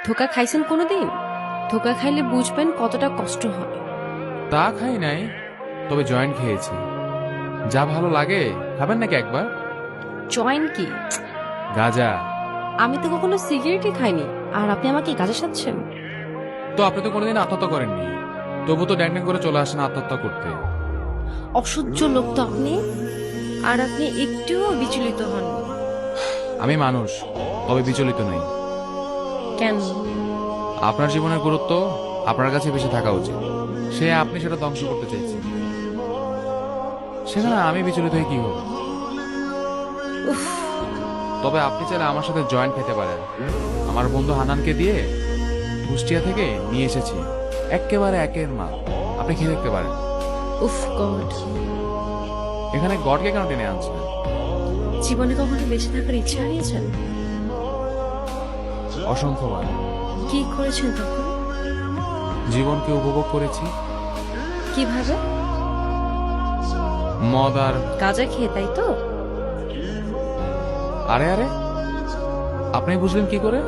ধোকা খাইছেন কোনোদিন? ধোকা খাইলে বুঝবেন কতটা কষ্ট হয়। তা খাই নাই, তবে জয়েন্ট খেয়েছি। যা ভালো লাগে, খাবেন নাকি একবার? জয়েন্ট কি? গাঁজা। আমি তো কখনো সিগারেটই খাইনি, আর আপনি আমাকে গাঁজা সাজছেন? তো আপনি তো কোনোদিন আত্মহত্যা করেননি, তবু তো ড্যাং ড্যাং করে চলে আসেন আত্মহত্যা করতে। অসহ্য লোক তো আপনি। আর আপনি একটুও বিচলিত হন? আমি মানুষ, তবে বিচলিত নই। কেন? আপনার জীবনের গুরুত্ব আপনার কাছে বেশি থাকা উচিত। সে আপনি সেটা ধ্বংস করতে চাইছেন, সেখানে আমি বিচলিত হয়ে কি হবে? উফ, তবে আপনি চাইলে আমার সাথে জয়েন্ট খেতে পারেন। আমার বন্ধু হানানকে দিয়ে কুষ্টিয়া থেকে নিয়ে এসেছি, একেবারে একের মাল। আপনি খেয়ে দেখতে পারেন। উফ গড। এখানে গডকে কেন টেনে আনছেন? জীবনে কখনো বেঁচে থাকার ইচ্ছা হারিয়েছেন? অসংখ্যবার। কি করেছেন তখন? জীবনকে উপভোগ করেছি কিভাবে? মদ আর গাঁজা খেয়ে, তাই তো? আরে আরে, আপনি বুঝলেন কি করে?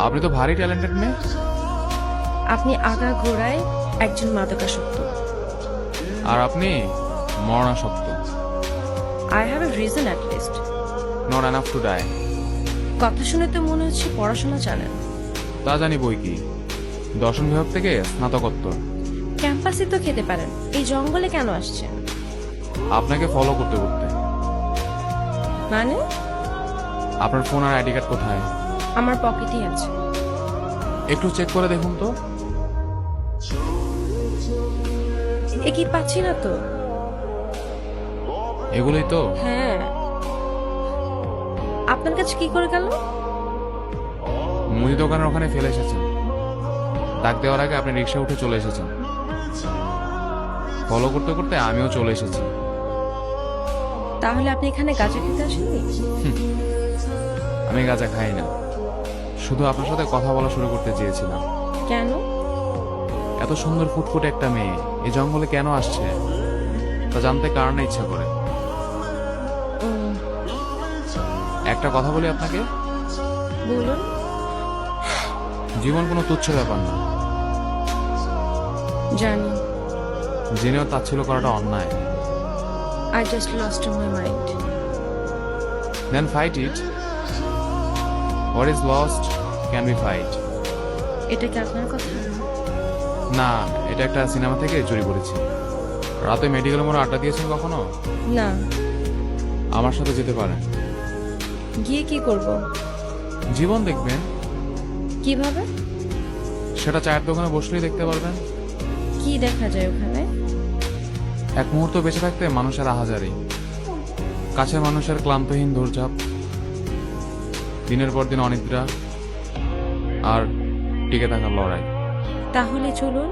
আপনি তো ভারী ট্যালেন্টেড মেয়ে। আপনি আগা ঘোড়ায় একজন মাদকাসক্ত। আর আপনি মরণাসক্ত। I have a reason at least. Not enough to die. কথা শুনে তো মনে হচ্ছে পড়াশোনা জানেন। তা জানি বই কি, দর্শন বিভাগ থেকে স্নাতকোত্তর। ক্যাম্পাসে তো খেতে পারেন, এই জঙ্গলে কেন আসছেন? আপনাকে ফলো করতে করতে। মানে? আপনার ফোন আর আইডি কার্ড কোথায়? আমার পকেটেই আছে। একটু চেক করে দেখুন তো। এ কি পাচ্ছি না তো। এগুলোই তো। হ্যাঁ। আপনার কাছে কি করে গেল? মুদি দোকানের ওখানে ফেলে এসেছেন। ডাক দেওয়ার আগে আপনি রিক্সা উঠে চলে এসেছেন। ফলো করতে করতে আমিও চলে এসেছি। তাহলে আপনি এখানে গাঁজা খেতে আসেননি? আমি গাঁজা খাই না, শুধু আপনার সাথে কথা বলা শুরু করতে চেয়েছিলাম। কেন? এত সুন্দর ফুটফুটে একটা মেয়ে এই জঙ্গলে কেন আসছে তা জানতে কার না ইচ্ছা করে। ও, একটা কথা বলি আপনাকে, বলুন। জীবন কোনো তুচ্ছ ব্যাপার না। জানি। জেনেও তাচ্ছিল্য করাটা অন্যায়। I just lost my mind. Then fight it. What is lost can be fight. এটা কি আপনার কথা? না, এটা একটা সিনেমা থেকে চুরি করেছি। রাতে মেডিকেল মোড়ে আড্ডা দিয়েছেন কখনো? না। আমার সাথে যেতে পারেন। গিয়ে কি করব? জীবন দেখবেন। কিভাবে? সেটা চায়ের দোকানে বসলেই দেখতে পারবেন। কি দেখা যায় ওখানে? এক মুহূর্ত বেঁচে থাকতে মানুষের আহাজারি, কাছের মানুষের ক্লান্তহীন দৌড়ঝাঁপ, দিনের পর দিন অনিদ্রা, আর টিকে থাকার লড়াই। তাহলে চলুন।